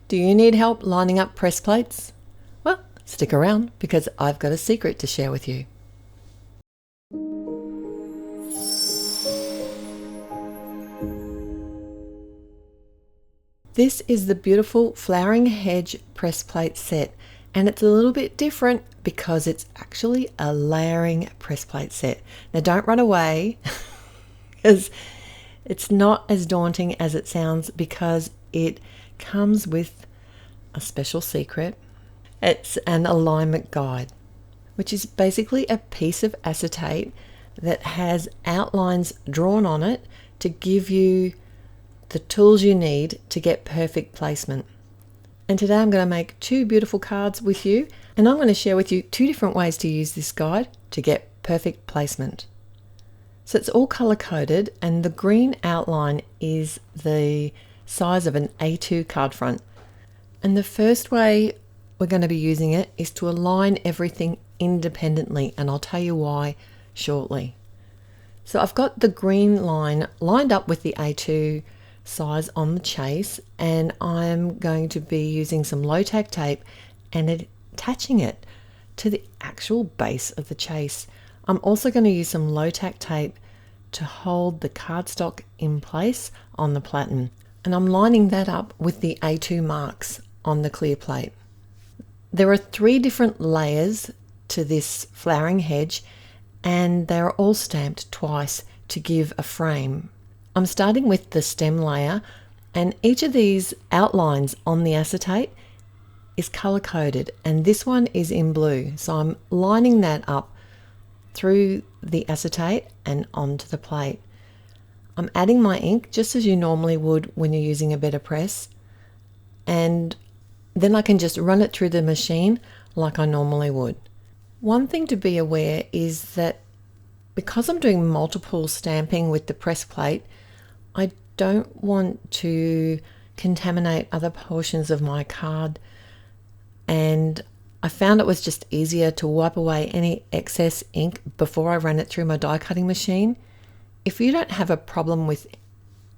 Do you need help lining up press plates? Well, stick around because I've got a secret to share with you. This is the beautiful Flowering Hedge press plate set, and it's a little bit different because it's actually a layering press plate set. Now don't run away because it's not as daunting as it sounds, because it comes with a special secret. It's an alignment guide, which is basically a piece of acetate that has outlines drawn on it to give you the tools you need to get perfect placement. And today I'm going to make two beautiful cards with you, and I'm going to share with you two different ways to use this guide to get perfect placement. So it's all color coded, and the green outline is the size of an A2 card front. And the first way we're going to be using it is to align everything independently, and I'll tell you why shortly. So I've got the green line lined up with the A2 size on the chase, and I'm going to be using some low tack tape and attaching it to the actual base of the chase. I'm also going to use some low tack tape to hold the cardstock in place on the platen, and I'm lining that up with the A2 marks on the clear plate. There are 3 different layers to this flowering hedge, and they're all stamped twice to give a frame. I'm starting with the stem layer, and each of these outlines on the acetate is color coded, and this one is in blue. So I'm lining that up through the acetate and onto the plate. I'm adding my ink just as you normally would when you're using a BetterPress, and then I can just run it through the machine like I normally would. One thing to be aware is that because I'm doing multiple stamping with the press plate, I don't want to contaminate other portions of my card, and I found it was just easier to wipe away any excess ink before I ran it through my die cutting machine. If you don't have a problem with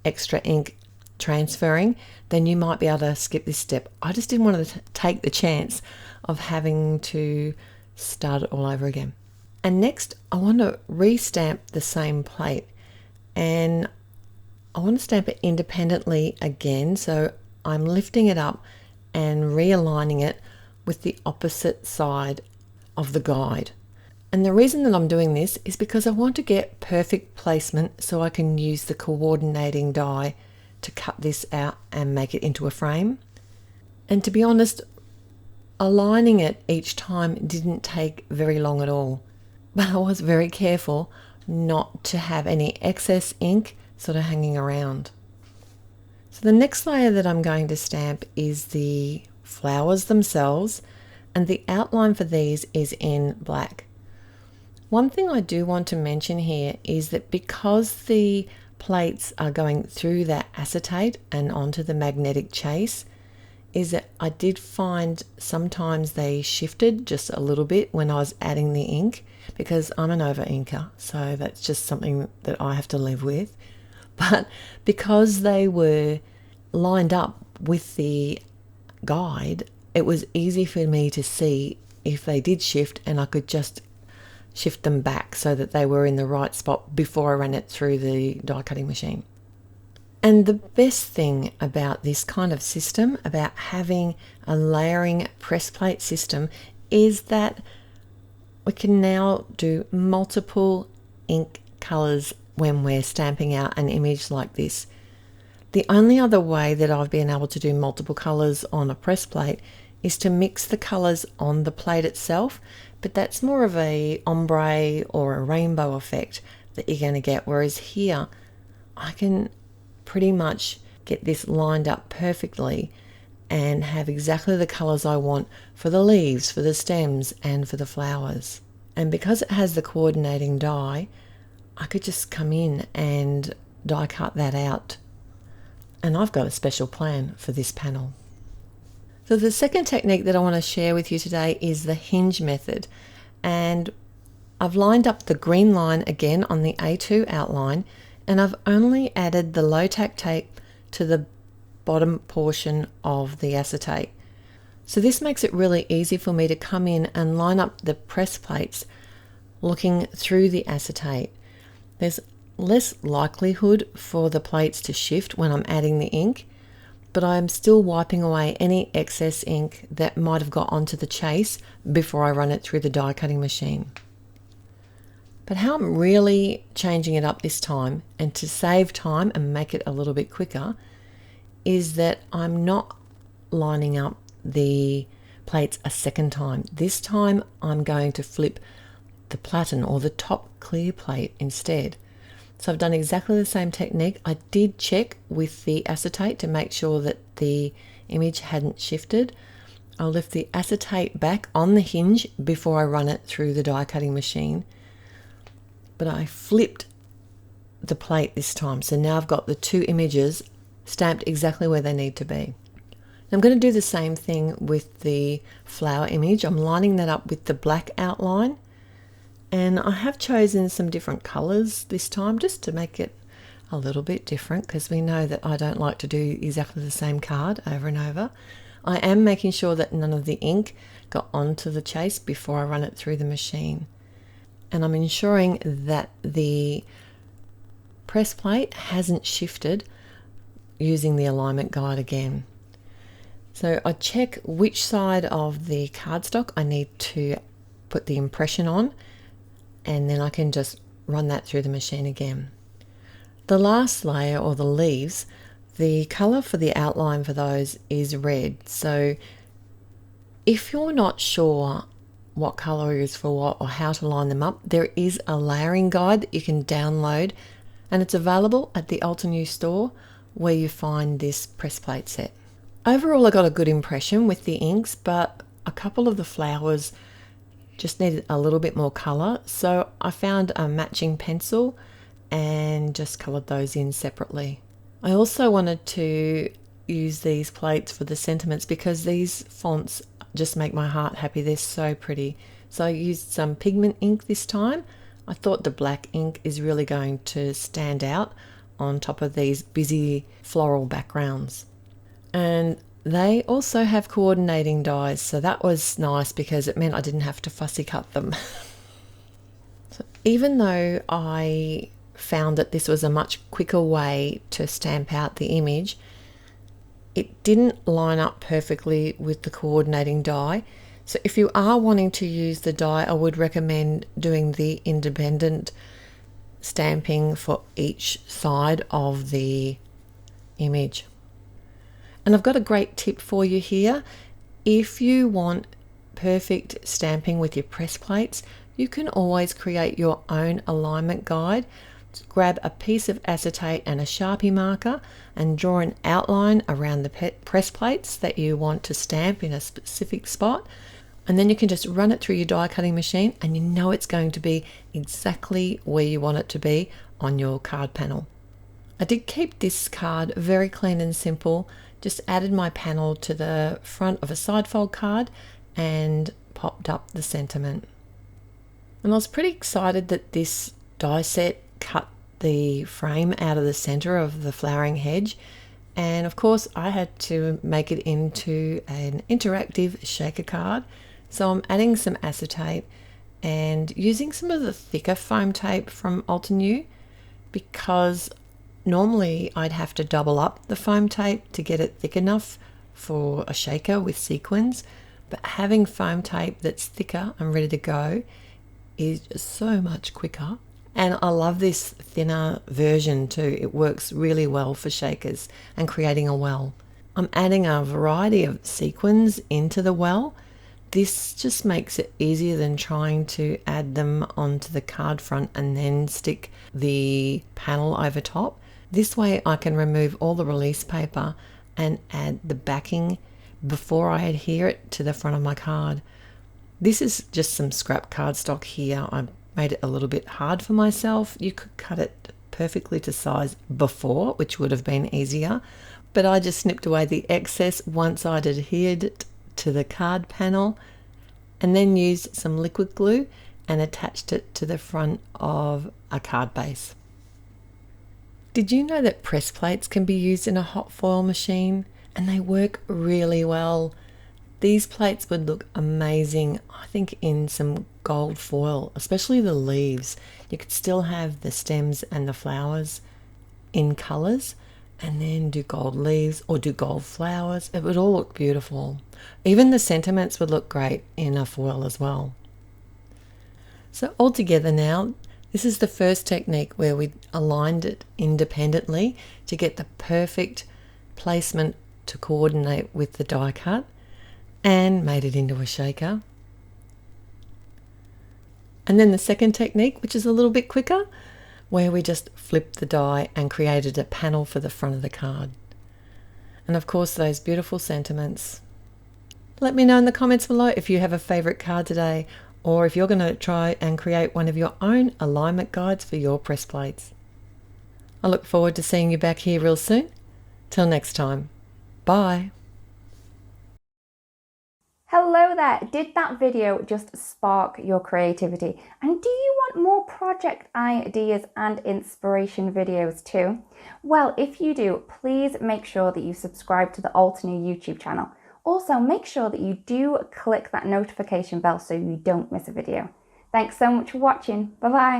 extra ink transferring, then you might be able to skip this step. I just didn't want to take the chance of having to start it all over again. And next, I want to re-stamp the same plate, and I want to stamp it independently again. So I'm lifting it up and realigning it with the opposite side of the guide. And the reason that I'm doing this is because I want to get perfect placement so I can use the coordinating die to cut this out and make it into a frame. And to be honest, aligning it each time didn't take very long at all, but I was very careful not to have any excess ink sort of hanging around. So the next layer that I'm going to stamp is the flowers themselves, and the outline for these is in black. One thing I do want to mention here is that because the plates are going through that acetate and onto the magnetic chase, is that I did find sometimes they shifted just a little bit when I was adding the ink, because I'm an over inker, so that's just something that I have to live with. But because they were lined up with the guide, it was easy for me to see if they did shift, and I could just shift them back so that they were in the right spot before I ran it through the die cutting machine. And the best thing about this kind of system, about having a layering press plate system, is that we can now do multiple ink colors when we're stamping out an image like this. The only other way that I've been able to do multiple colors on a press plate is to mix the colors on the plate itself, but that's more of a ombre or a rainbow effect that you're going to get, whereas here I can pretty much get this lined up perfectly and have exactly the colors I want for the leaves, for the stems, and for the flowers. And because it has the coordinating die, I could just come in and die cut that out. And I've got a special plan for this panel. So the second technique that I want to share with you today is the hinge method. And I've lined up the green line again on the A2 outline, and I've only added the low tack tape to the bottom portion of the acetate. So this makes it really easy for me to come in and line up the press plates looking through the acetate. There's less likelihood for the plates to shift when I'm adding the ink, but I'm still wiping away any excess ink that might have got onto the chase before I run it through the die cutting machine. But how I'm really changing it up this time, and to save time and make it a little bit quicker, is that I'm not lining up the plates a second time. This time I'm going to flip the platen or the top clear plate instead. So I've done exactly the same technique. I did check with the acetate to make sure that the image hadn't shifted. I'll lift the acetate back on the hinge before I run it through the die cutting machine. But I flipped the plate this time. So now I've got the two images stamped exactly where they need to be. I'm going to do the same thing with the flower image. I'm lining that up with the black outline. And I have chosen some different colors this time just to make it a little bit different, because we know that I don't like to do exactly the same card over and over. I am making sure that none of the ink got onto the chase before I run it through the machine. And I'm ensuring that the press plate hasn't shifted using the alignment guide again. So I check which side of the cardstock I need to put the impression on, and then I can just run that through the machine again. The last layer, or the leaves, the color for the outline for those is red. So if you're not sure what color is for what or how to line them up, there is a layering guide that you can download, and it's available at the Altenew store where you find this press plate set. Overall, I got a good impression with the inks, but a couple of the flowers just needed a little bit more color, so I found a matching pencil and just colored those in separately. I also wanted to use these plates for the sentiments because these fonts just make my heart happy. They're so pretty. So I used some pigment ink this time. I thought the black ink is really going to stand out on top of these busy floral backgrounds. And they also have coordinating dies, so that was nice because it meant I didn't have to fussy cut them. So even though I found that this was a much quicker way to stamp out the image, it didn't line up perfectly with the coordinating die. So if you are wanting to use the die, I would recommend doing the independent stamping for each side of the image. And I've got a great tip for you here. If you want perfect stamping with your press plates, you can always create your own alignment guide. Grab a piece of acetate and a Sharpie marker and draw an outline around the press plates that you want to stamp in a specific spot, and then you can just run it through your die cutting machine and you know it's going to be exactly where you want it to be on your card panel. I did keep this card very clean and simple, just added my panel to the front of a side fold card and popped up the sentiment. And I was pretty excited that this die set cut the frame out of the center of the flowering hedge, and of course I had to make it into an interactive shaker card. So I'm adding some acetate and using some of the thicker foam tape from Altenew, because normally I'd have to double up the foam tape to get it thick enough for a shaker with sequins, but having foam tape that's thicker and ready to go is just so much quicker. And I love this thinner version too. It works really well for shakers and creating a well. I'm adding a variety of sequins into the well. This just makes it easier than trying to add them onto the card front and then stick the panel over top. This way I can remove all the release paper and add the backing before I adhere it to the front of my card. This is just some scrap cardstock here. I made it a little bit hard for myself. You could cut it perfectly to size before, which would have been easier, but I just snipped away the excess once I'd adhered it to the card panel, and then used some liquid glue and attached it to the front of a card base. Did you know that press plates can be used in a hot foil machine? And they work really well. These plates would look amazing, I think, in some gold foil, especially the leaves. You could still have the stems and the flowers in colours, and then do gold leaves or do gold flowers. It would all look beautiful. Even the sentiments would look great in a foil as well. So all together now, this is the first technique where we aligned it independently to get the perfect placement to coordinate with the die cut and made it into a shaker. And then the second technique, which is a little bit quicker, where we just flipped the die and created a panel for the front of the card. And of course, those beautiful sentiments. Let me know in the comments below if you have a favourite card today, or if you're going to try and create one of your own alignment guides for your press plates. I look forward to seeing you back here real soon. Till next time. Bye. Hello there, did that video just spark your creativity? And do you want more project ideas and inspiration videos too? Well, if you do, please make sure that you subscribe to the Altenew YouTube channel. Also, make sure that you do click that notification bell so you don't miss a video. Thanks so much for watching. Bye bye.